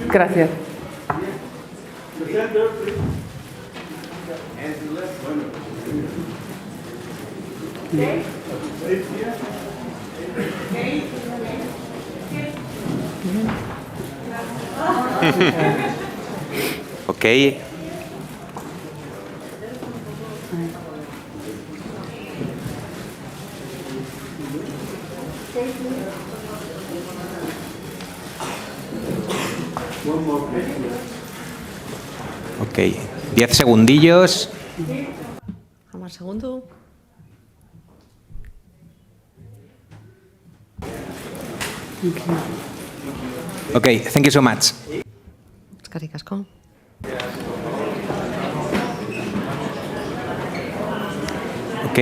Gracias. Ok. Ok, 10 segundillos. 10 segundo. Ok, thank you so much. Eskerrik asko. Ok.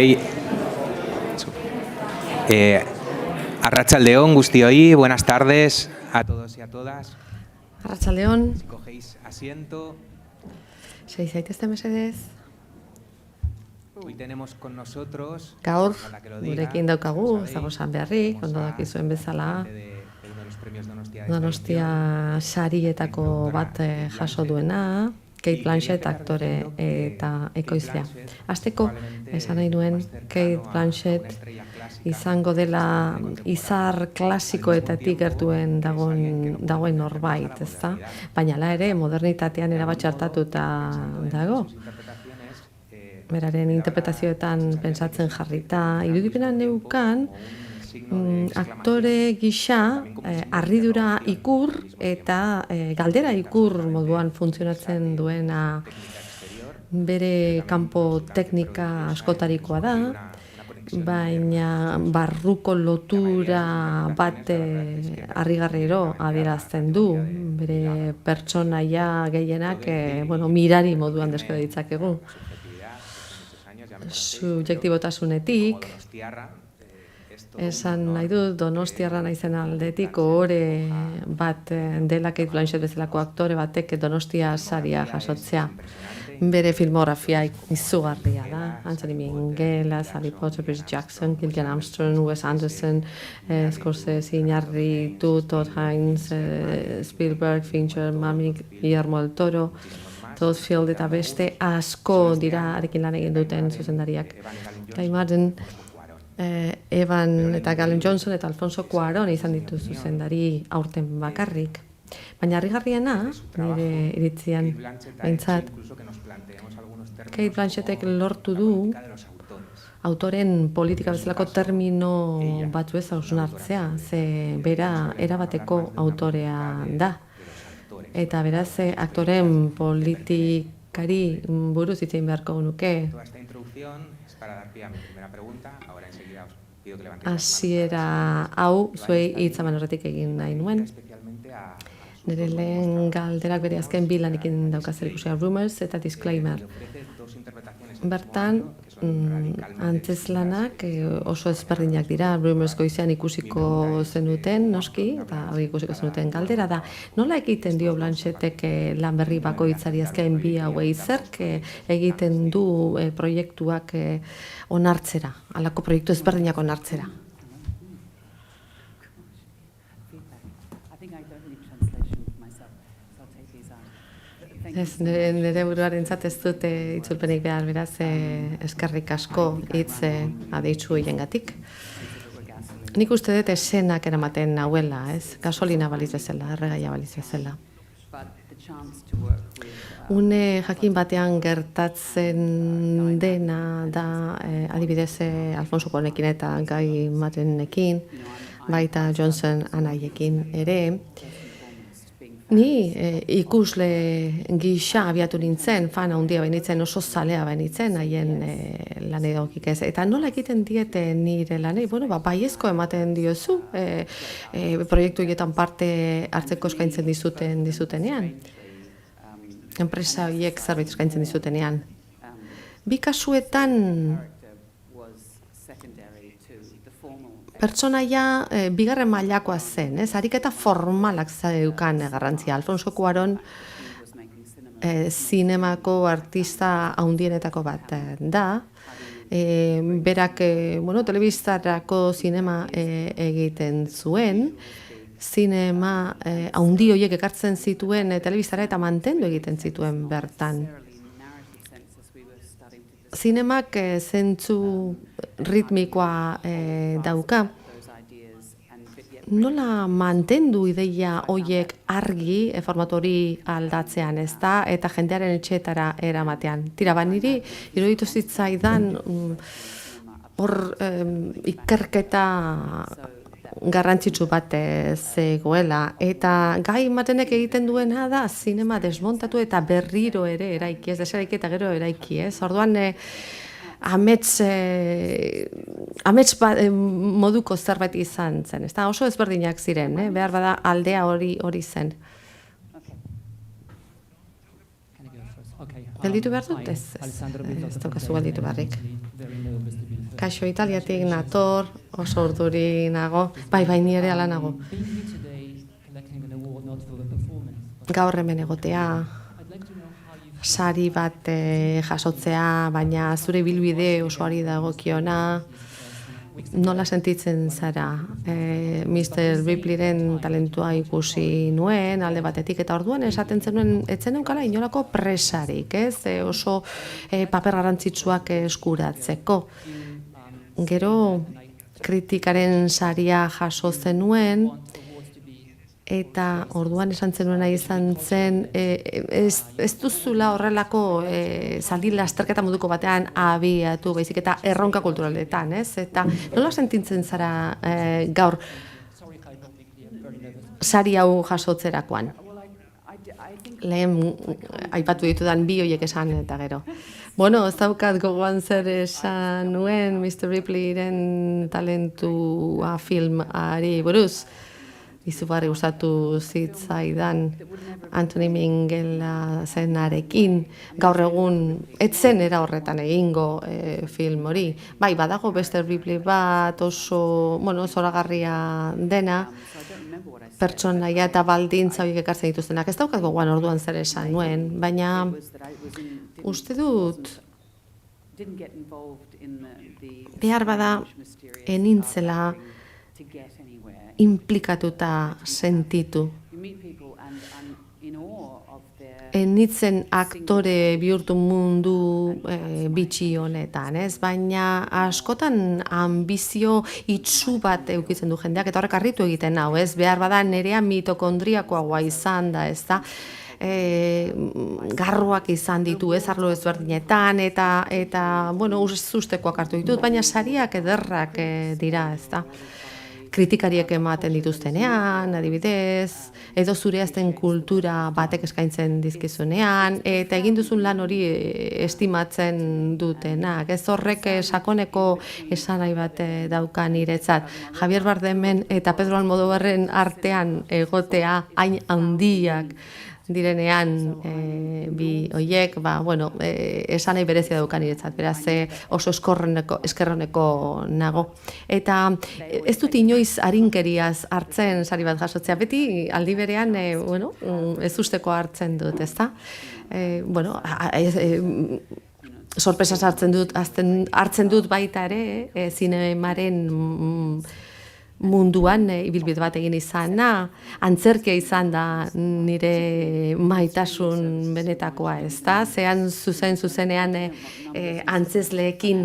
Arratsaldeon guztioi, buenas tardes a todos y a todas. Arratsaldeon. Si cogéis asiento. Sei zaitezte mesedez. Hoy tenemos con nosotros, Gaur, ojalá que lo diga, gurekin daukagu, sabéis, zagosan beharrik, tenemos ondo a dakizuen bezala, de uno de los premios Donostia de Donostia sarietako bat jaso duena, Kate Blanchett aktore eta ekoizlea. Hasteko, esan nahi nuen, Kate Blanchett izango dela izar klasikoetatik gertuen dagoen norbait, ezta? Baina hala ere, modernitatean erabat txartatuta dago. Beraren interpretazioetan pentsatzen jarrita, irudipena neukan, aktore gisa harridura ikur eta galdera ikur moduan funtzionatzen duena bere kanpo teknika askotarikoa da, baina barruko lotura bat harrigarriro adierazten du, bere pertsonaia gehienak mirari moduan deskribatu ditzakegu. Subjektibotasunetik, esan nahi dut, donostiarra naizen aldetik ohore bat dela Kate Blanchett bezalako aktore batek Donostia saria jasotzea. Bere filmografia izugarria da. Anthony Minghella, Sally Potter, Bruce Jackson, Gillian Armstrong, Wes Anderson, Scorsese, Iñárritu, Todd Haynes, Spielberg, Fincher, Mamick, Guillermo del Toro, Todd Field eta beste asko dira arekin lan egin duten zuzendariak. Guy Madden, Evan eta Galen Johnson eta Alfonso Cuarón izan ditu zuzendari aurten bakarrik. Baina harrigarriena, nire iritzian behintzat, Kate Blanchettek lortu du autoren politika bezalako termino batzu ez hausnartzea, ze bera erabateko autorea da. Eta beraz, aktoren politikari buruz hitz egin beharko nuke. Hasiera hau zuei hitz eman horretik egin nahi nuen. Nire lehen galderak bere azken bi lanekin dauka zerikusia, Rumors eta Disclaimer. Bertan, antzeslanak oso ezberdinak dira, Rumors goizean ikusiko zenuten, noski, eta hori ikusiko zenuten galdera da. Nola egiten dio Blanchettek lan berri bakoitzari azken bi hauei zerk egiten du proiektuak onartzera, halako proiektu ezberdinak onartzera? Ez, nire buruarentzat ez dute itzulpenik behar, beraz, eskerrik asko hitz adeitzu hiengatik. Nik uste dut esenak eramaten nauela, ez? Gasolina baliz bezala, erregaia baliz bezala. Une jakin batean gertatzen dena da, adibidez, Alfonso Cuarónekin eta Guy Maddenekin, baita Johnson anaiekin ere, ni ikusle gisa abiatu nintzen, fan handia benitzen, oso zalea benitzen, haien lan edokik ez. Eta nola egiten diete nire lanei? Bueno, baiezko ematen diozu, proiektu horietan parte hartzeko eskaintzen dizutenean. Enpresa horiek zerbait eskaintzen dizutenean. Bi kasuetan pertsonaia bigarren mailakoa zen, ez? Ariketa formalak zeukan garrantzia. Alfonso Cuarón zinemako artista handienetako bat da. Berak, telebistarako zinema egiten zuen, zinema haundi horiek ekartzen zituen telebistara eta mantendu egiten zituen bertan. Zinemak zentzu ritmikoa dauka. Nola mantendu ideia horiek argi formatu hori aldatzean, ezta? Eta jendearen etxeetara eramatean. Tira, niri iruditu zitzaidan hor ikerketa garrantzitsu bat zegoela. Eta gai matenek egiten duena da zinema desmontatu eta berriro ere eraiki, ez deseraiki eta gero eraiki, ez? Orduan amets moduko zerbait izan zen, ezta? Oso ezberdinak ziren, behar bada aldea hori zen. Gelditu behar dut? Ez daukazu gelditu beharrik. Kaixo, Italiatik nator, oso urduri nago, bai ni ere ala nago. Gaur hemen egotea, sari bat jasotzea, baina zure bilbide osoari dagokiona, nola sentitzen zara? Mr. Ripleyren talentua ikusi nuen, alde batetik, eta orduan esaten zenuen, etzen eukala inolako presarik, ez? Oso paper garrantzitsuak eskuratzeko. Gero kritikaren saria jaso zenuen, eta orduan esan zenuena izan zen, ez duzula horrelako zaldi lasterketa moduko batean abiatu, baizik eta erronka kulturaletan, ez? Eta nola sentitzen zara gaur sari hau jasotzerakoan? Lehen aipatu ditudan bi horiek esan eta gero. Bueno, ez daukat gogoan zer esan nuen Mr. Ripleyren talentua filmari buruz. Izugarri gustatu zitzaidan Anthony Minghella zenarekin. Gaur egun etzen era horretan egingo film hori. Bai, badago beste Ripley bat oso, zoragarria dena, pertsonaia eta baldintza horiek ekartzen dituztenak. Ez daukat gogoan orduan zer esan nuen, baina uste dut behar bada enintzela implikatuta sentitu. Enitzen aktore bihurtu mundu bitxi honetan, ez? Baina askotan ambizio itsu bat eukitzen du jendeak, eta horrek harritu egiten hau, ez? Behar bada nerea mitokondriakoagoa izan da, ez da? Garruak izan ditu, ez arlo ezberdinetan, eta ustekoak hartu ditut, baina sariak ederrak dira, ez da? Kritikariek ematen dituztenean, adibidez, edo zure azten kultura batek eskaintzen dizkizunean, eta egin duzun lan hori estimatzen dutenak. Ez horrek sakoneko esanai bat dauka niretzat. Javier Bardemen eta Pedro Almodóvarren artean egotea hain handiak direnean bi hoiek, esanai berezia dauka niretzat, beraz oso eskerroneko nago. Eta ez dut inoiz arinkeriaz hartzen sari bat jasotzea, beti aldi berean, ez usteko hartzen dut, ezta? Sorpresaz hartzen dut baita ere, zinemaren munduan ibilbide bat egin izana, antzerkia izan da nire maitasun benetakoa, ez da? Zean zuzenean antzezleekin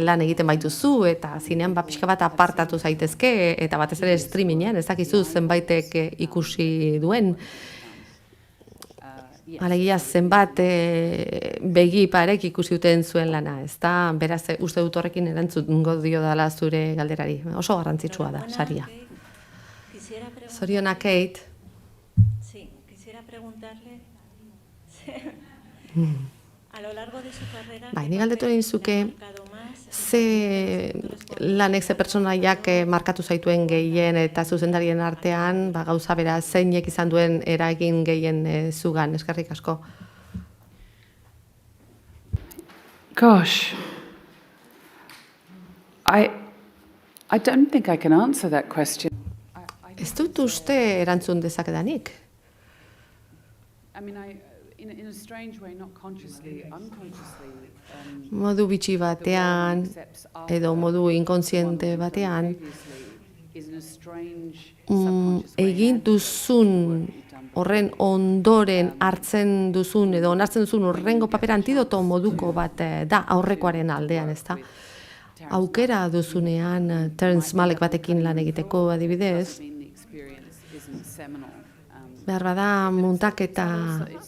lan egiten baituzu, eta zinean pixka bat apartatu zaitezke, eta batez ere streamingean, ez dakizu zenbaitek ikusi duen. Alegia zenbat begi parek ikusi duten zuen lana, ez da? Beraz, uste dut horrekin erantzungo dio dela zure galderari. Oso garrantzitsua da, saria. Zorionak, Kate. Sí, quisiera preguntarle a lo largo de su carrera. Bai, ni galdetu egin zuke ze lanek, ze pertsonaiak markatu zaituen gehien eta zuzendarien artean, gauza bera zeinek izan duen eragin gehien zugan, eskerrik asko. Gosh, I don't think I can answer that question. Ez dut uste erantzun dezakedanik. I mean, in a strange way, not consciously, unconsciously. Modu bitxi batean, edo modu inkontziente batean, is in a strange subconscious way egin and duzun you've done before. horren ondoren hartzen duzun edo onartzen duzun horrengo paper antidoto moduko bat da aurrekoaren aldean, ezta? Aukera duzunean Terence Malick batekin lan egiteko adibidez, I mean, the experience isn't seminal. behar bada muntaketa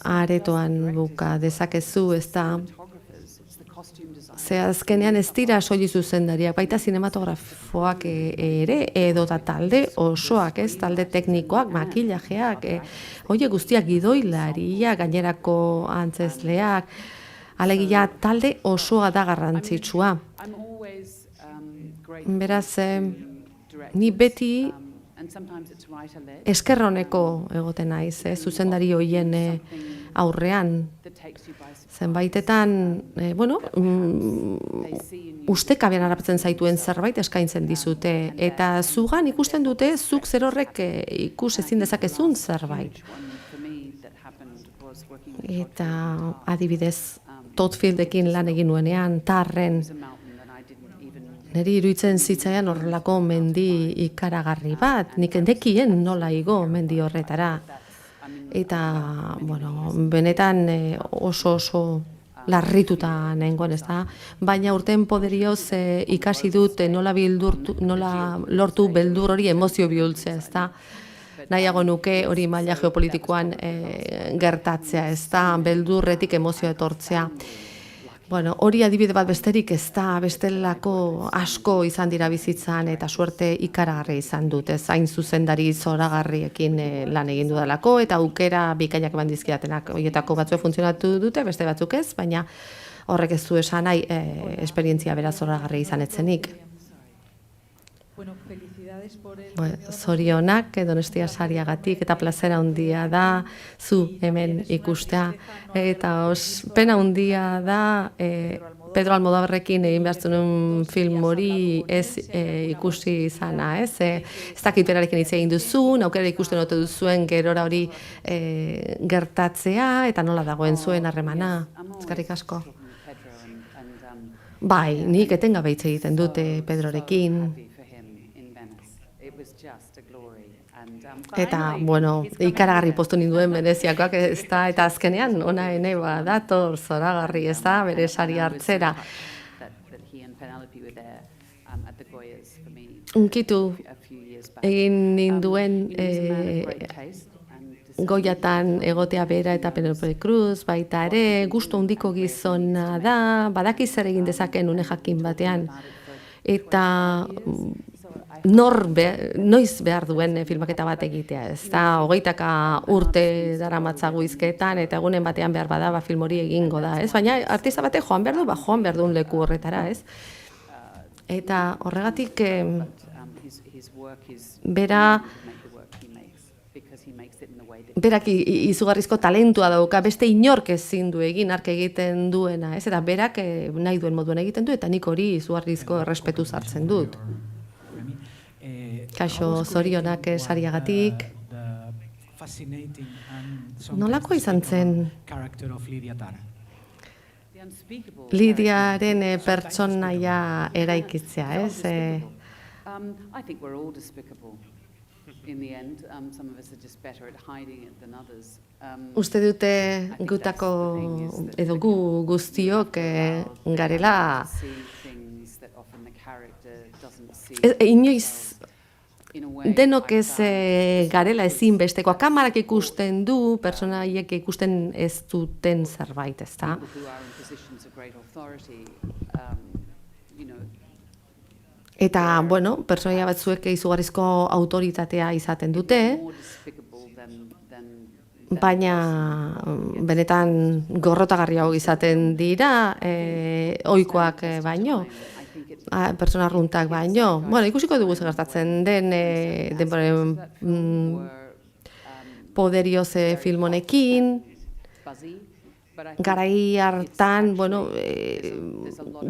aretoan buka dezakezu, ezta? Photographers, it's the costume design. Ze azkenean ez dira soili zuzendariak, baita zinematografoak ere, edo da talde osoak, ez, talde teknikoak, makillajeak, hoie guztiak gidoilariak, gainerako antzezleak, alegia talde osoa da garrantzitsua. I'm always grateful Beraz, directors, ni beti and sometimes it's writer-led, eskerroneko egoten naiz, zuzendari hoien aurrean. that takes you by surprise. Zenbaitetan, bueno, They see in you ustekabean harrapatzen zaituen zerbait eskaintzen dizute, eta zugan ikusten dute zuk zer horrek ikus ezin dezakezun zerbait. one for me that happened was working with Eta adibidez, Todd Fieldekin lan egin nuenean, tarren, a mountain that I didn't even niri iruditzen zitzaian horrelako mendi ikaragarri bat, nik nekien nola igo mendi horretara. Eta, bueno, benetan oso larrituta nengoen, ez da? Baina urten poderioz ikasi dut nola lortu beldur hori emozio bihurtzea, ez da? Nahiago nuke hori maila geopolitikoan gertatzea, ez da? Beldurretik emozio etortzea. Bueno, hori adibide bat besterik ez da, bestelako asko izan dira bizitzan eta suerte ikaragarri izan dut, ez hain zuzendari zoragarriekin lan egin dudalako eta aukera bikainak eman dizkidatenak. Horietako batzuk funtzionatu dute, beste batzuk ez, baina horrek ez du esan nahi esperientzia bera zoragarri izan etzenik. Bueno, felicidades por el Zorionak Donostia sariagatik eta plazera handia da zu hemen ikustea eta pena handia da Pedro Almodovarrekin egin behar zuen film hori ez ikusi izana, ez? Ez dakit berarekin hitz egin duzun, aukera ikusten ote duzuen gerora hori gertatzea eta nola dagoen zuen harremana. Eskerrik asko. Pedro and Bai, nik etengabe hitz egiten dute Pedrorekin. happy for him in Venice. It was just a glory. And Eta, bueno, ikaragarri postu ninduen Veneziakoak ez da, eta azkenean ona ene badator zoragarri ez da, bere sari hartzera. that he and Penelope were there at the Goyas for me Unkitu a few years back. egin ninduen He was a man of great taste and Goiatan egotea bera eta Penelope Cruz, baita ere, gustu handiko gizona da, badaki zer egin dezaken une jakin batean. Eta noiz behar duen filmaketa bat egitea, ez da, 20 urte daramatzagu hizketan, eta egunen batean behar bada, film hori egingo da, ez? Baina artista batek joan behar du, joan behar duen leku horretara, ez? Eta horregatik his work is bera make the work he makes because he makes it in the way that berak izugarrizko talentua dauka, beste inork ezin du egin ark egiten duena, ez? Eta berak nahi duen moduan egiten du, eta nik hori izugarrizko errespetu hartzen dut. Kaixo, zorionak sariagatik. Nolako izan zen the unspeakable Lidiaren pertsonaia eraikitzea, ez? I think we're all despicable in the end. Some of us are just better at hiding it than others. Uste dute gutako edo gu guztiok garela See things that often the character doesn't see. inoiz In a way, denok I ez found garela ezinbestekoa. Kamarak ikusten du, pertsonaiek ikusten ez duten zerbait, ezta? people who are in positions of great authority, you know, Eta, bueno, pertsonaia batzuek izugarrizko autoritatea izaten dute, more despicable than baina benetan gorrotagarriago izaten dira, ohikoak baino, pertsona arruntak baino. Bueno, ikusiko dugu zer gertatzen den denboren poderioz film honekin, buzzy, but I think garai hartan, bueno,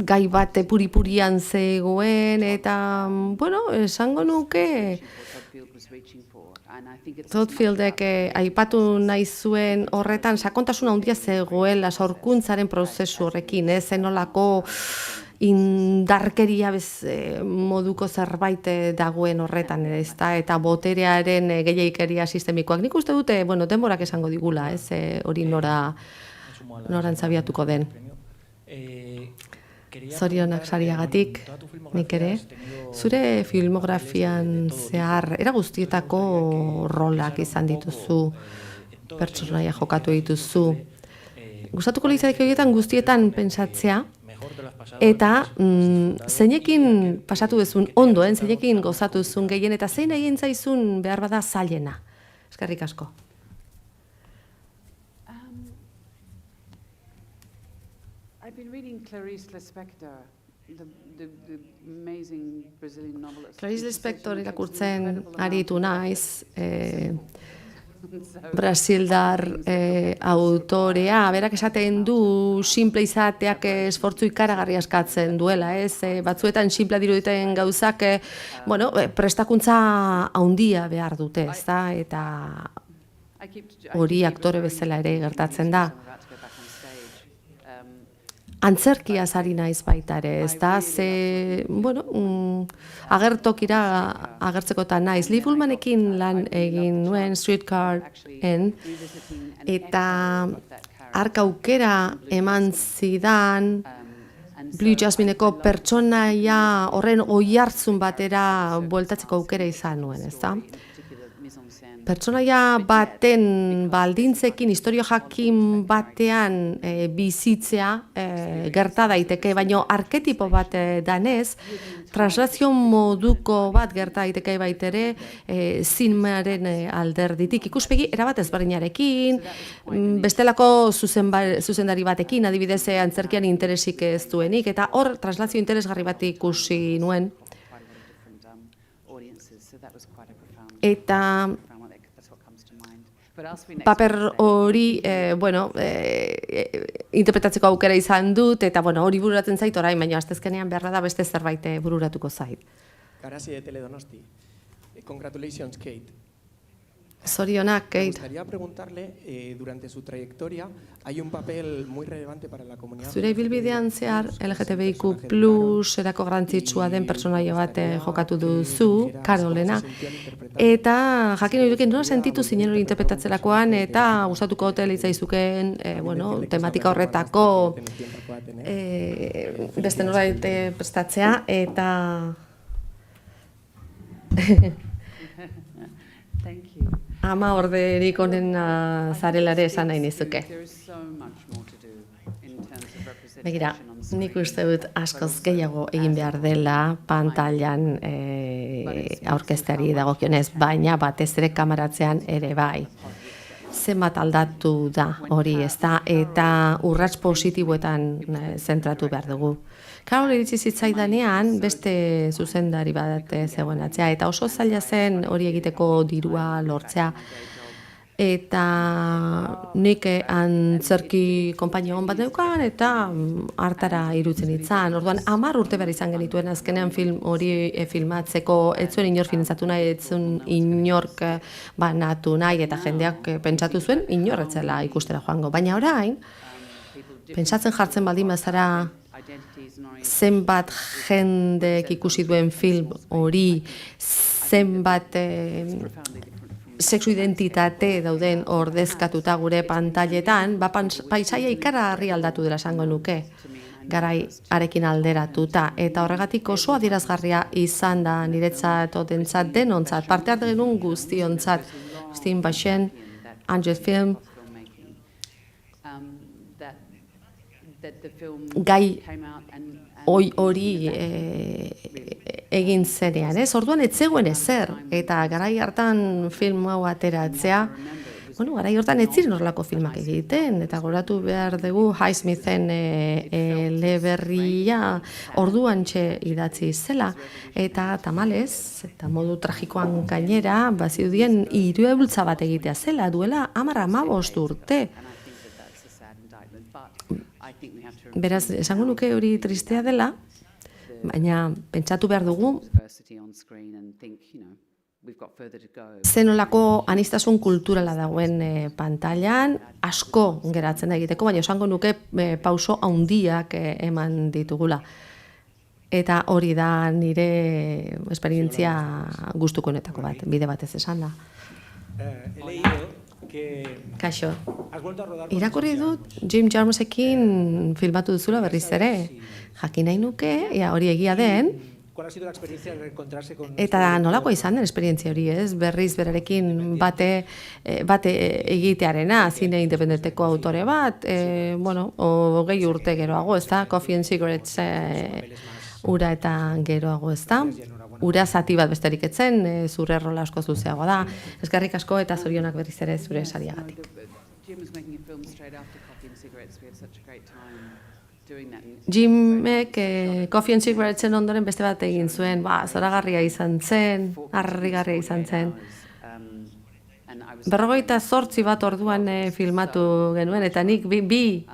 gai bat puripurian zegoen, eta, bueno, esango nuke, Todd Field was reaching for, and I think it's Todd Fieldek aipatu nahi zuen horretan sakontasun handia zegoela sorkuntzaren prozesu horrekin, zenolako indarkeria moduko zerbait dagoen horretan, ezta, eta boterearen gehiagikeria sistemikoak. Nik uste dute, bueno, denborak esango digula, ez, hori noran zabiatuko den. Zorionak sariagatik, nik ere. Zure filmografian zehar, era guztietako rolak izan dituzu, pertsonaia jokatu dituzu. Gustatuko litzateke horietan guztietan pentsatzea, eta zeinekin pasatu duzun ondoen, zeinekin gozatu duzun gehien, eta zein egin zaizun behar bada zailena. Eskerrik asko. I've been reading Clarice Lispector, the amazing Brazilian novelist. Clarice Lispector irakurtzen aritu naiz, brasildar autorea, berak esaten du simple izateak esfortzu ikaragarri askatzen duela, ez? Batzuetan simple diruditen gauzak, prestakuntza handia behar dute, ezta? Eta hori aktore bezala ere gertatzen da. Antzerkiaz ari naiz baita ere, ez da, agertokira agertzekotan naiz. Lee Bullmanekin lan egin nuen Streetcar-en, eta hark aukera eman zidan Blue Jasmineko pertsonaia horren oihartzun batera bueltatzeko aukera izan nuen, ez da? Pertsonaia baten baldintzekin, historio jakin batean bizitzea gerta daiteke, baina arketipo bat danez, translazio moduko bat gerta daiteke baitere zinemaren alderditik. Ikuspegi erabat ezberdinarekin, bestelako zuzendari batekin, adibidez antzerkian interesik ez duenik, eta hor translazio interesgarri bat ikusi nuen. Eta paper hori, interpretatzeko aukera izan dut, eta hori bururatzen zait orain, baina astezkenean beharra da beste zerbait bururatuko zait. Garasi de Teledonosti. Congratulations, Kate. Zorionak, Kate. Me gustaría preguntarle, durante su trayectoria, hay un papel muy relevante para la comunidad. Zure ibilbidean zehar LGTBIQ+ erako garrantzitsua den pertsonaia bat jokatu duzu, Carolena, eta jakin horiek nola sentitu zinen hori interpretatzerakoan, eta gustatuko hotel itzaizuken, tematika horretako beste norbait prestatzea, eta ama orderik onena zarelare esan nahi nizuke. Begira, nik uste dut askoz gehiago egin behar dela pantailan aurkezteari dagokionez, baina batez ere kamaratzean ere bai. Zenbat aldatu da hori, ez da, eta urrats positiboetan zentratu behar dugu. Karol iritsi zitzaidanean beste zuzendari bat zegoen atzea, eta oso zaila zen hori egiteko dirua lortzea. Eta nik antzerki konpainion bat neukan, eta hartara irutzen itzan. Orduan, 10 urte behar izan genituen azkenean film hori filmatzeko, ez zuen inor finantzatu nahi, ez zuen inork banatu nahi, eta jendeak pentsatu zuen inorretzela ikustera joango. Baina orain, pentsatzen jartzen baldin bazara, zenbat jendek ikusi duen film hori, zenbat sexu identitate dauden ordezkatuta gure pantailetan, paisaia ikaragarri aldatu dela esango nuke, garai arekin alderatuta, eta horregatik oso adierazgarria izan da niretzat otentzat denontzat, parte hartu genuen guztiontzat, Steven Bashen, Angel Film, gai hori egin zenean, ez? Orduan ez zegoen ezer, eta garai hartan film hau ateratzea, garai hortan ez ziren horrelako filmak egiten, eta goratu behar dugu Highsmithen eleberria orduan idatzi zela, eta tamalez, eta modu tragikoan gainera, bazirudien hiruebultza bat egitea zela, duela 10-15 urte. Beraz, esango nuke hori tristea dela, baina pentsatu behar dugu zenolako aniztasun kulturala dagoen pantailan, asko geratzen da egiteko, baina esango nuke pauso handiak eman ditugula. Eta hori da nire esperientzia gustukoenetako bat, bide batez esan da. He leído que Kaixo, has vuelto a rodar con irakurri Jim dut Jim Jarmusekin filmatu duzula berriz ere. Jakin nahi nuke, hori egia den, ¿Cuál ha sido la experiencia de reencontrarse con eta nolakoa izan den esperientzia hori, ez? Berriz berarekin bate egitearena, zine independenteko autore bat, bueno, 20 urte geroago, ez da? Coffee and Cigarettes ura eta geroago, ez da? Ura zati bat besterik etzen, zure rola asko zuzeagoa da. Eskerrik asko eta zorionak berriz ere zure sariagatik. Jim was making a film straight after Coffee and Cigarettes. We had such a great time doing that. Jimek Coffee and Cigarettesen ondoren beste bat egin zuen, zoragarria izan zen, harrigarria izan zen. 48 bat orduan filmatu genuen, eta nik bi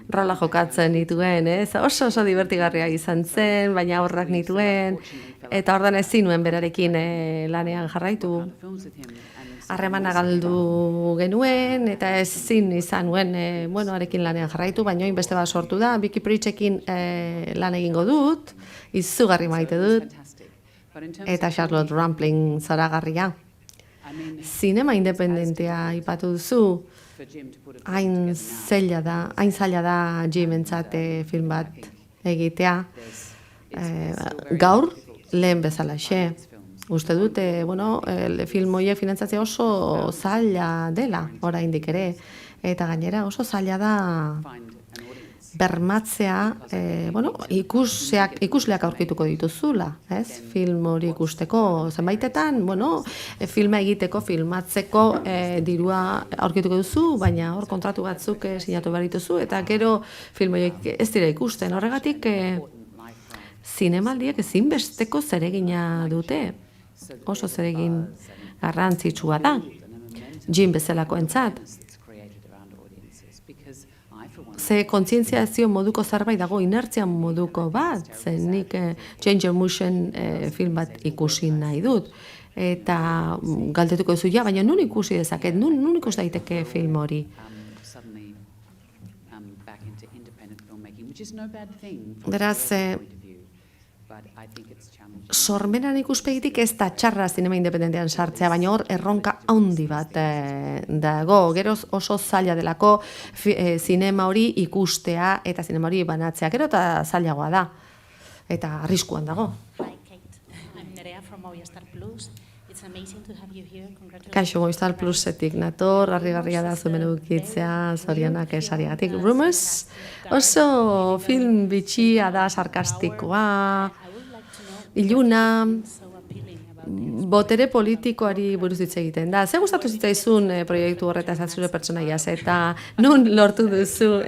rola jokatzen nituen, ez? Oso divertigarria izan zen, baina aurrak nituen, eta ordan ezin nuen berarekin lanean jarraitu. Harremana galdu genuen, eta ezin izan nuen, arekin lanean jarraitu, baina beste bat sortu da, Vicky Pritchekin lan egingo dut, izugarri maite dut, eta Charlotte Rampling zoragarria. Zinema independentea aipatu duzu, hain zaila da Jimentzat film bat egitea. Gaur, lehen bezalaxe. Uste dute, film horiek finantzatzea oso zaila dela, oraindik ere. Eta gainera oso zaila da bermatzea, ikusleak aurkituko dituzula, ez? Film hori ikusteko zenbaitetan, filma egiteko, filmatzeko dirua aurkituko duzu, baina hor kontratu batzuk sinatu behar dituzu, eta gero film horiek ez dira ikusten. Horregatik, zinemaldiek ezinbesteko zeregina dute. Oso zeregin garrantzitsua da. Jim bezalakoentzat. Ze kontzientziazio moduko zerbait dago, inertzia moduko bat, zen nik Jane Jarmusen film bat ikusi nahi dut. Eta galdetuko duzu, baina nun ikusi dezaket, nun ikus daiteke film hori. Beraz, sormenan ikuspegitik ez da txarra zinema independentean sartzea, baina hor erronka handi bat dago. Gero oso zaila delako zinema hori ikustea eta zinema hori banatzea. Gero eta zailagoa da. Eta arriskuan dago. Hi, Kate. I'm Nerea from Movistar Plus. It's amazing to have you here. Congratulations. Kaixo, Movistar Plusetik nator, harrigarria da zuen edukitzea, zorionak esariagatik. Rumors, oso film bitxia da, sarkastikoa, iluna, botere politikoari buruz hitz egiten da. Ze gustatu zitzaizun proiektu horretaz zure pertsonaiaz, eta nun lortu duzu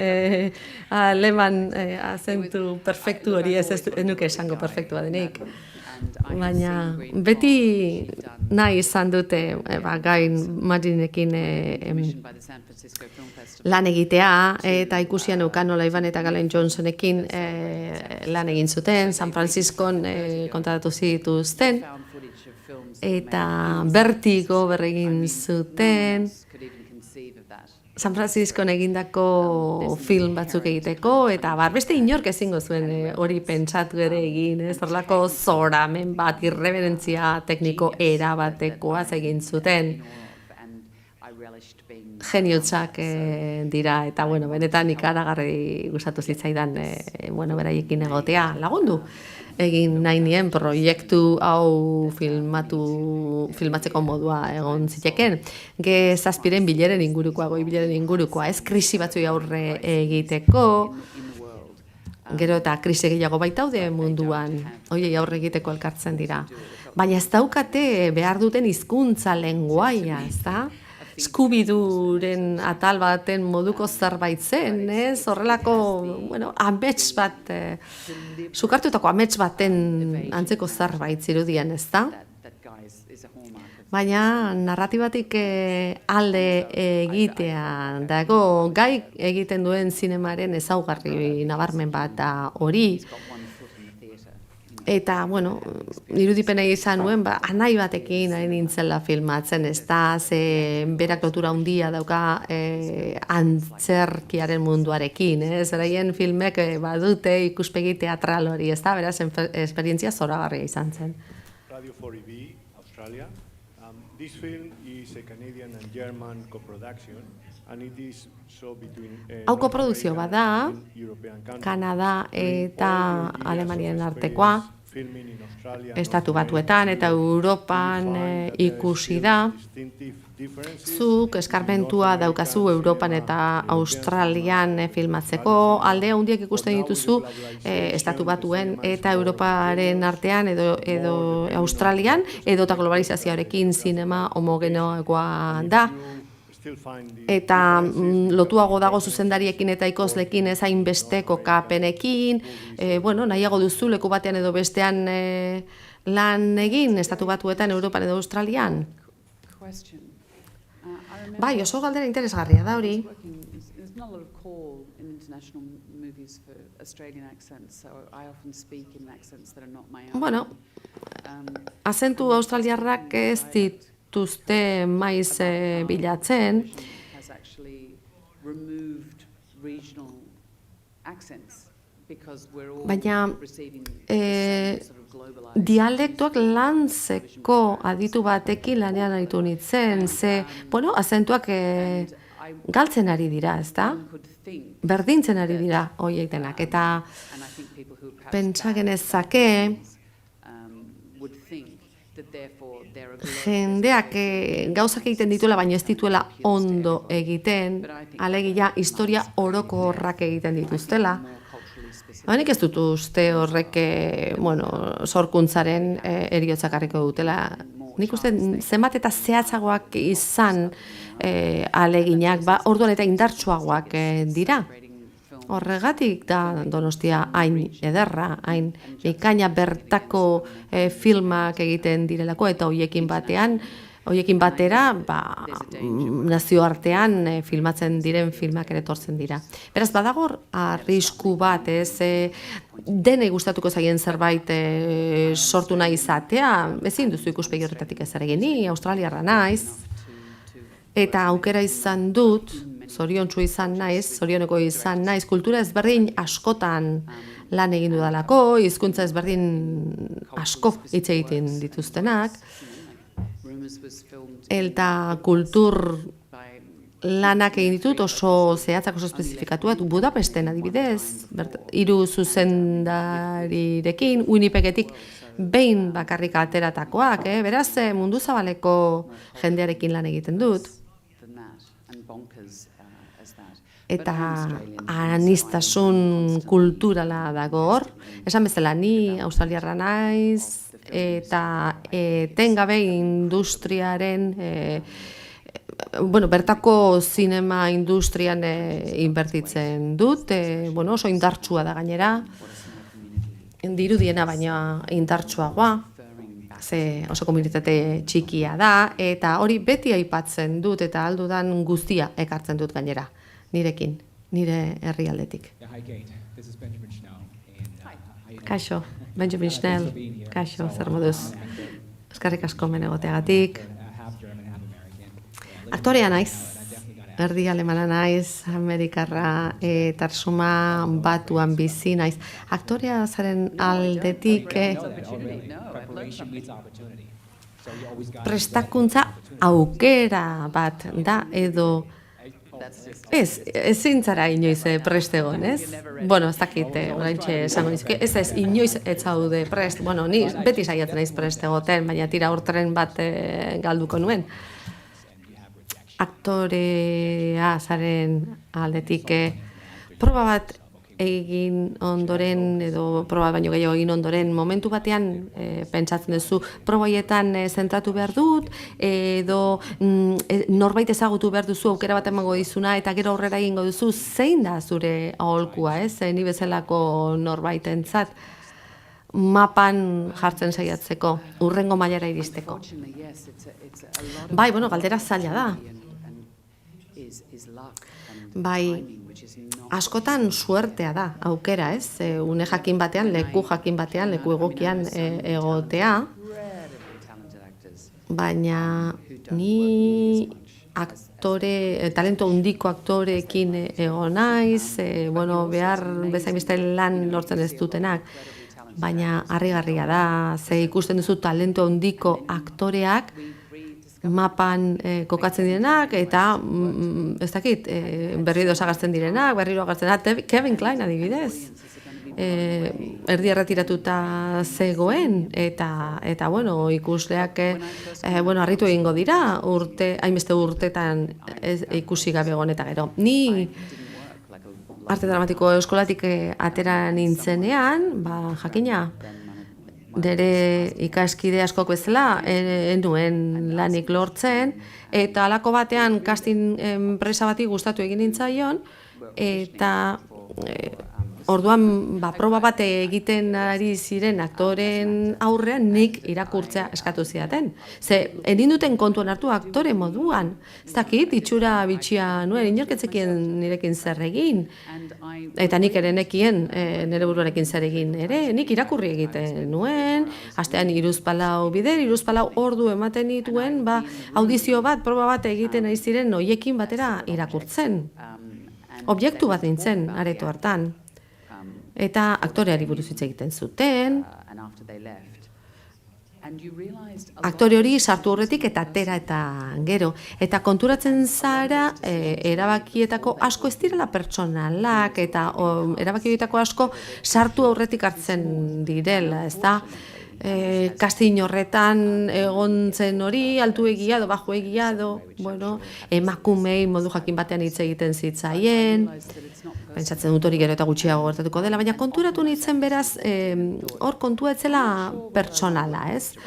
aleman azentu perfektu hori, ez nuke esango perfektua denik. Baina beti nahi izan dute gain Marinekin lan egitea, eta ikusian eukan Nola Iban eta Galen Johnsonekin lan egin zuten, San Franciscon kontatu zituzten, eta Vertigo berregin zuten, San Franciscon egindako film batzuk egiteko, eta beste inork ezingo zuen hori pentsatu ere egin, ez horrelako zoramen bat, irreverentzia tekniko erabatekoaz egin zuten. Geniutzak dira, eta benetan ikaragarri gustatu zitzaidan beraiekin egotea lagundu. Egin nahi nien proiektu hau filmatzeko modua egon ziteken. Zazpiren bileren ingurukoa, goi bileren ingurukoa, ez krisi batzui aurre egiteko, gero eta krisi gehiago baitaude munduan, hoiei aurre egiteko elkartzen dira. Baina ez daukate behar duten hizkuntza lenguaia, ez da? Scooby-Dooren atal baten moduko zerbait zen, ez? Horrelako, amets bat, sukartutako amets baten antzeko zerbait zirudien, ez da? Baina narratibatik alde egitea dago, gai egiten duen zinemaren ezaugarri nabarmen bat da hori. Eta, bueno, irudipena izan nuen, anai batekin ari nintzela filmatzen, ez da, ze berak lotura handia dauka antzerkiaren munduarekin, zeraien filmek badute ikuspegi teatral hori, ez da, beraz, esperientzia zoragarria izan zen. Radio 4EB, Australia. This film is a Canadian and German co-production, and it is so between hau koprodukzio bada, Kanada eta Alemanian artekoa, Estatu Batuetan eta Europan ikusi da. Zuk eskarmentua daukazu Europan eta Australian filmatzeko, alde handiak ikusten dituzu Estatu Batuen eta Europaren artean edo Australian, edota globalizazioarekin zinema homogeneoa da. Eta lotuago dago zuzendariekin eta ikusleekin ez hainbeste kokapenekin, nahiago duzu leku batean edo bestean lan egin, Estatu Batuetan, Europan edo Australian? Bai, oso galdera interesgarria da hori. Bueno, azentu australiarrak ez dituzte maiz bilatzen. Baina dialektuak lantzeko aditu batekin lanean aritu nintzen, ze, azentuak galtzen ari dira, ez da? Berdintzen ari dira horiek denak, eta pentsa genezake jendeak gauzak egiten dituela, baina ez dituela ondo egiten, alegia historia orokorrak egiten dituztela. Nik ez dut uste horrek sorkuntzaren heriotzak harriko dutela. Nik uste zenbat eta zehatzagoak izan aleginak, orduan eta indartsuagoak dira. Horregatik da Donostia hain ederra, hain bikaina bertako filmak egiten direlako, eta horiekin batera nazioartean filmatzen diren filmak ere etortzen dira. Beraz, badago arrisku bat, denei gustatuko zaien zerbait sortu nahi izatea, ezin duzu ikuspegi horretatik ez ere gini, australiarra naiz, eta aukera izan dut, zoriontsu izan naiz, zorioneko izan naiz, kultura ezberdin askotan lan egin dudalako, hizkuntza ezberdin asko hitz egiten dituztenak, eta kultur lanak egin ditut oso zehatzak oso espezifikatuak, Budapesten adibidez, 3 zuzendarirekin, Winnipegetik behin bakarrik ateratakoak, beraz mundu zabaleko jendearekin lan egiten dut. Eta aniztasun kulturala dago hor. Esan bezala, ni australiarra naiz, eta etengabe industriaren, bertako zinema industrian inbertitzen dut, oso indartsua da gainera, dirudiena baina indartsuagoa, ze oso komunitate txikia da, eta hori beti aipatzen dut, eta aldudan guztia ekartzen dut gainera, nirekin, nire herrialdetik. Kaixo, Benjamin Schnell, kaixo, zer moduz. Eskerrik asko hemen egoteagatik. Aktorea naiz, erdi alemana naiz, amerikarra, Tarsuma Batuan bizi naiz. Aktorea zaren aldetik prestakuntza aukera bat da, edo ezin zara inoiz prest egon, ez? Ez dakit, oraintxe esango nizuke, ez inoiz ez zaude prest, ni beti saiatzen naiz prest egoten, baina tira hortren bat galduko nuen. Aktorea zaren aldetik proba bat egin ondoren, edo proba baino gehiago egin ondoren, momentu batean pentsatzen duzu, probaietan zentratu behar dut, edo norbait ezagutu behar duzu aukera bat emango dizuna, eta gero aurrera egingo duzu, zein da zure aholkua, ni bezalako norbaitentzat mapan jartzen saiatzeko, hurrengo mailara iristeko. Bai, galdera zaila da. Bai, askotan suertea da, aukera, ez? Une jakin batean, leku jakin batean, leku egokian egotea, baina ni talento handiko aktoreekin egon naiz, behar bezain beste lan lortzen ez dutenak, baina harrigarria da, ze ikusten duzu talento handiko aktoreak mapan kokatzen direnak, eta ez dakit, berriro agertzen direnak, berriro agertzen da, Kevin Kline adibidez. Erdi erretiratuta zegoen, eta ikusleak harritu egingo dira, hainbeste urtetan ikusi gabe egon eta gero. Ni arte dramatiko eskolatik atera nintzenean, jakina, nire ikaskide askok bezala, enuen lanik lortzen, eta halako batean casting enpresa bati gustatu egin nintzaion, eta orduan proba bate egiten ari ziren aktoren aurrean nik irakurtzea eskatu zidaten. Ze, egin duten kontuan hartu aktore moduan. Ez dakit, itxura bitxia nuen, inorketzekien nirekin zer egin. Eta nik ere nekien nire buruarekin zer egin ere. Nik irakurri egiten nuen, astean 3-4 ordu ematen dituen, audizio bat, proba bat egiten ari ziren hoiekin batera irakurtzen. Objektu bat nintzen, areto hartan. Eta aktoreari buruz hitz egiten zuten, aktore hori sartu horretik eta atera eta gero. Eta konturatzen zara, erabakietako asko ez direla pertsonalak, eta erabakietako asko sartu horretik hartzen direla, ez da? Casting horretan egon zen hori, altu egia edo, bajo egia edo, emakumei modu jakin batean hitz egiten zitzaien, pentsatzen dut hori gero eta gutxiago gertatuko dela, baina konturatu nintzen beraz, hor kontua etzela pertsonala, ez?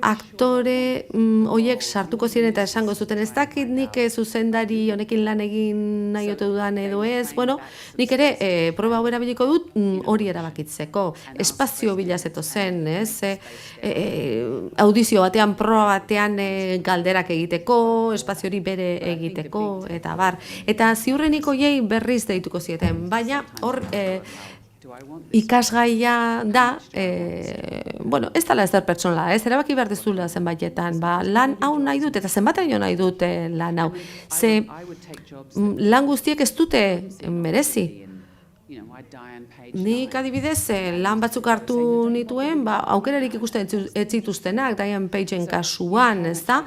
Aktore horiek sartuko ziren eta esango zuten ez dakit nik zuzendari honekin lan egin nahi ote dudan edo ez, nik ere proba hau erabiliko dut hori erabakitzeko, espazio bila zeto zen, ez? Audizio batean, proba batean galderak egiteko, espazio hori bere egiteko, eta bar. Eta ziurrenik horiei berriz deituko zieten, baina hor ikasgaia da, ez dela ezer pertsonala, erabaki behar dezula zenbaitetan, lan hau nahi dut, eta zenbatean nahi dut lan hau. Ze lan guztiek ez dute merezi. Nik adibidez, lan batzuk hartu nituen, aukerarik ikusten ez zituztenak, Diane Pageen kasuan, ez da?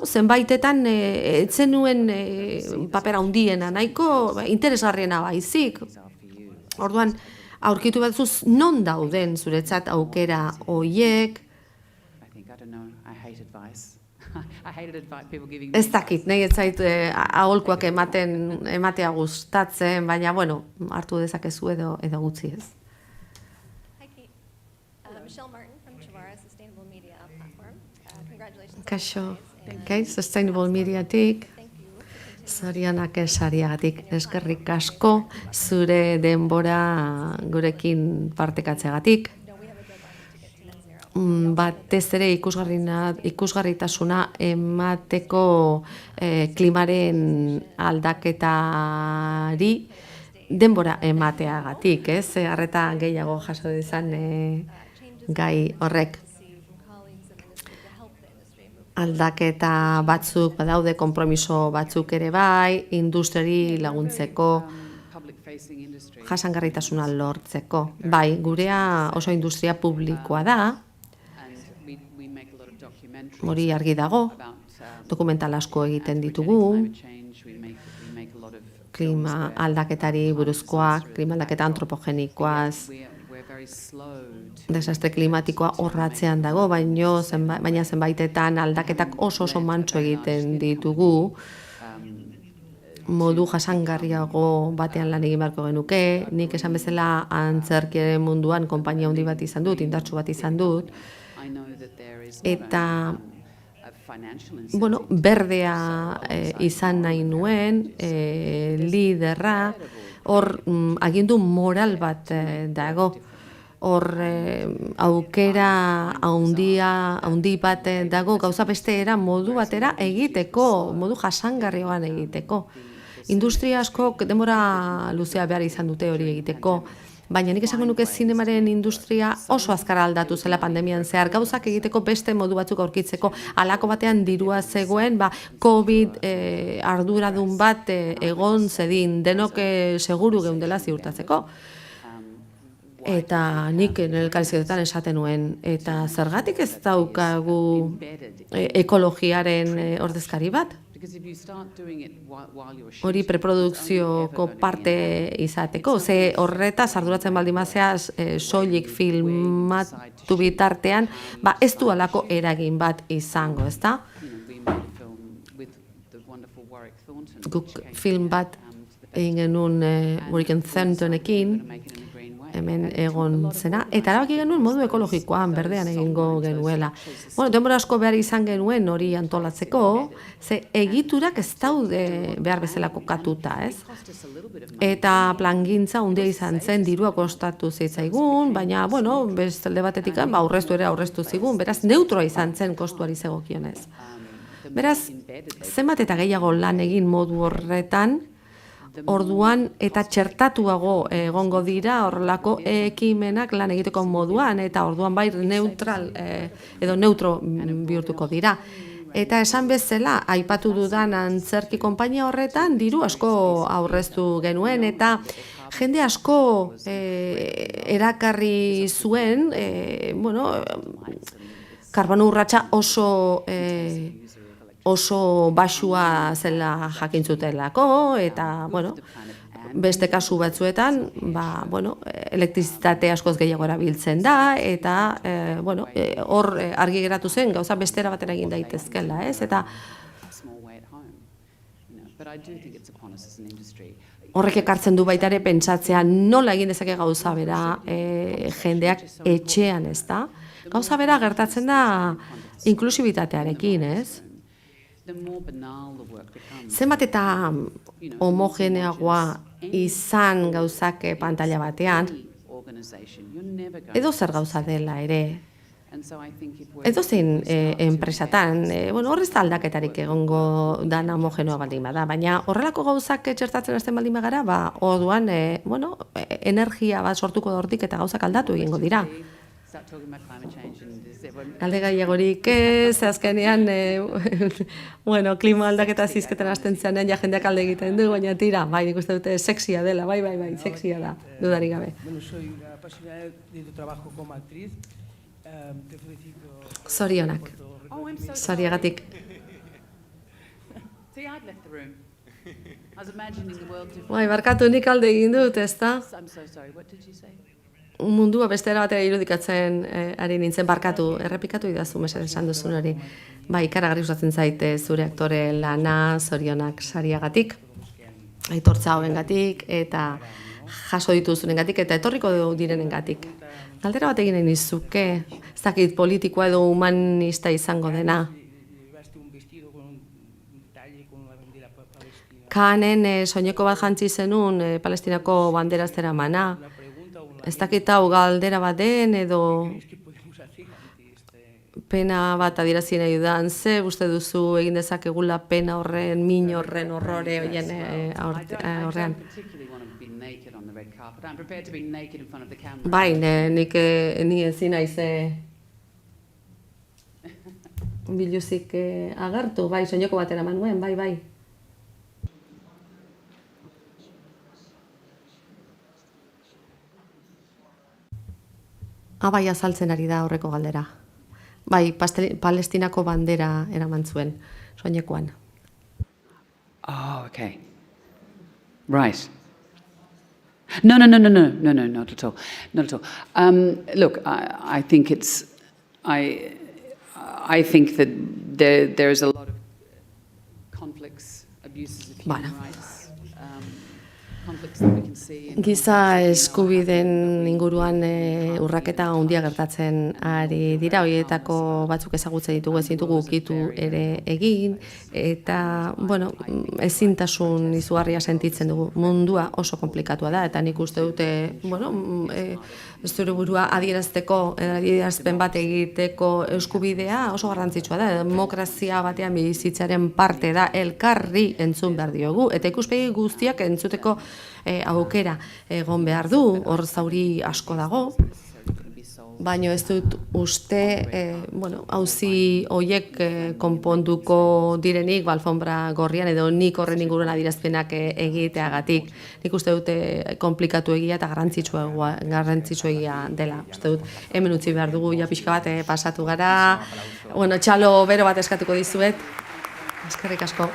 Zenbaitetan etzen nuen papera handiena nahiko interesgarriena baizik. Orduan, aurkitu batzuz non dauden zuretzat aukera hoiek? Ez dakit, nahi ez zait aholkuak ematea gustatzen, baina, hartu dezakezu edo gutxi ez. Kaixo, Sustainable Mediatik. Zorionak esariagatik, eskerrik asko zure denbora gurekin partekatzeagatik. Batez ere ikusgarritasuna emateko klimaren aldaketari denbora emateagatik, ez? Arreta gehiago jaso dezan gai horrek. Aldaketa batzuk badaude, konpromiso batzuk ere bai, industriari laguntzeko, jasangarritasuna lortzeko. Bai, gurea oso industria publikoa da, hori argi dago, dokumental asko egiten ditugu, klima aldaketari buruzkoak, klima aldaketa antropogenikoaz, desastre klimatikoa horratzean dago, baina zenbaitetan aldaketak oso mantso egiten ditugu, modu jasangarriago batean lan egin beharko genuke, nik esan bezala antzerkiaren munduan konpainia handi bat izan dut, indartsu bat izan dut, eta berdea izan nahi nuen, liderra, hor agindu moral bat dago. hor aukera haundi bat dago gauza bestera modu batera egiteko, modu jasangarrioan egiteko. Industria askok denbora luzea behar izan dute hori egiteko, baina nik esango nuke zinemaren industria oso azkar aldatu zela pandemian zehar, gauzak egiteko beste modu batzuk aurkitzeko, halako batean dirua zegoen, COVID arduradun bat egon zedin, denok seguru geundela ziurtatzeko. Eta nik elkarrizketetan esaten nuen, eta zergatik ez daukagu ekologiaren ordezkari bat? Hori preprodukzioko parte izateko, ze horretaz arduratzen baldin bazeaz soilik filmatu bitartean, ez du halako eragin bat izango, ezta? Guk film bat egin genuen Warwick Thorntonekin, hemen egon zena, eta erabaki genuen modu ekologikoan berdean egingo genuela. Denbora asko behar izan genuen hori antolatzeko, ze egiturak ez daude behar bezala kokatuta, ez? Eta plangintza handia izan zen, dirua kostatu zitzaigun, baina, beste alde batetik aurreztu zigun, beraz, neutroa izan zen kostuari zegokionez. Beraz, zenbat eta gehiago lan egin modu horretan, orduan eta txertatuago egongo dira horrelako ekimenak lan egiteko moduan, eta orduan bai neutral edo neutro bihurtuko dira. Eta esan bezala, aipatu dudan antzerki konpainia horretan, diru asko aurreztu genuen, eta jende asko erakarri zuen, karbono urratsa oso baxua zela jakintzutelako, eta, beste kasu batzuetan, elektrizitate askoz gehiago erabiltzen da, eta, hor argi geratu zen, gauza bestera batera egin daitezkela, ez? Eta horrek ekartzen du baita ere pentsatzea nola egin dezake gauza bera jendeak etxean, ez da? Gauza bera gertatzen da inklusibitatearekin, ez? Zenbat eta homogeneagoa izan gauzak pantalla batean, edo zer gauza dela ere, edo zein enpresatan, horrez da aldaketarik egongo dan homogenoa baldin bada, baina horrelako gauzak txertatzen hasten baldin bagara, orduan, energia bat sortuko da hortik eta gauzak aldatu egingo dira. Galde gaiagorik ez, azkenean, klima aldaketa zizketan hasten zenean, jendeak alde egiten du, baina tira, nik uste dute sexia dela, bai, sexia da, dudarik gabe. Soy una apasionada de tu trabajo como actriz. Te felicito. Zorionak. Zoriagatik. Barkatu nik alde egin dut, ez da? Mundua bestera batera irudikatzen ari nintzen, barkatu, errepikatu idazu mesedez esan duzun hori. Ikaragarri gustatzen zaite zure aktore lana, zorionak sariagatik, aitortza hoengatik, eta jaso dituzunengatik, eta etorriko direnengatik. Galdera bat egin nizuke, ez dakit politikoa edo humanista izango dena. Kanen soineko bat jantzi zenun Palestinako bandera zeramana. Ez dakit hau galdera bat den edo pena bat adierazi nahi dudan, ze uste duzu egin dezakegula pena horren, min horren, horrore horien horrean. Bai, ni ezin naiz biluzik agertu, bai, soineko batera manuen, bai. Bai, azaltzen ari da horreko galdera. Bai, Palestinako bandera eraman zuen, soinekoan. Oh, okay. Right. No, not at all. Not at all. Look, I think I think that there's a lot of conflicts, abuses of human rights. conflicts that we can see in Giza eskubideen inguruan urraketa handia gertatzen ari dira, horietako batzuk ezagutzen ditugu, ez ditugu ukitu ere egin, eta, bueno, ezintasun izugarria sentitzen dugu. Mundua oso komplikatua da, eta nik uste dute, bueno, zure burua adierazpen bat egiteko eskubidea oso garrantzitsua da, demokrazia batean bizitzaren parte da, elkarri entzun behar diogu, eta ikuspegi guztiak entzuteko aukera egon behar du, hor zauri asko dago, baina ez dut uste, auzi horiek konponduko direnik alfombra gorrian edo nik horren inguruan adierazpenak egiteagatik. Nik uste dute komplikatu egia eta garrantzitsu egia dela. Uste dut hemen utzi behar dugu, ja pixka bat pasatu gara, txalo bero bat eskatuko dizuet. Eskerrik asko.